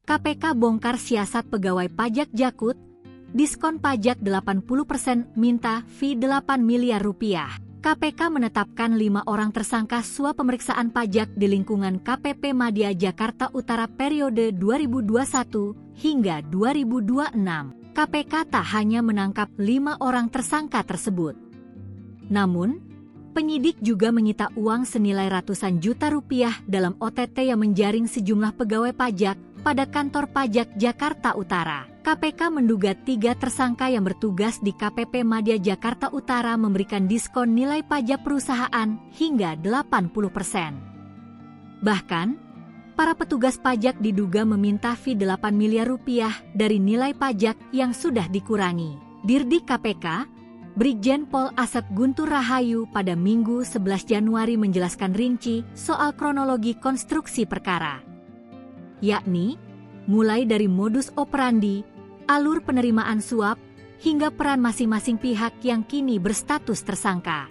KPK bongkar siasat pegawai pajak Jakut, diskon pajak 80%, minta fee 8 miliar rupiah. KPK menetapkan 5 orang tersangka suap pemeriksaan pajak di lingkungan KPP Madya Jakarta Utara periode 2021 hingga 2026. KPK tak hanya menangkap 5 orang tersangka tersebut. Namun, penyidik juga menyita uang senilai ratusan juta rupiah dalam OTT yang menjaring sejumlah pegawai pajak pada kantor pajak Jakarta Utara. KPK menduga 3 tersangka yang bertugas di KPP Madya Jakarta Utara memberikan diskon nilai pajak perusahaan hingga 80%. Bahkan, para petugas pajak diduga meminta fee 8 miliar rupiah dari nilai pajak yang sudah dikurangi. Dirdik KPK, Brigjen Pol Asep Guntur Rahayu pada Minggu 11 Januari menjelaskan rinci soal kronologi konstruksi perkara, yakni mulai dari modus operandi, alur penerimaan suap, hingga peran masing-masing pihak yang kini berstatus tersangka.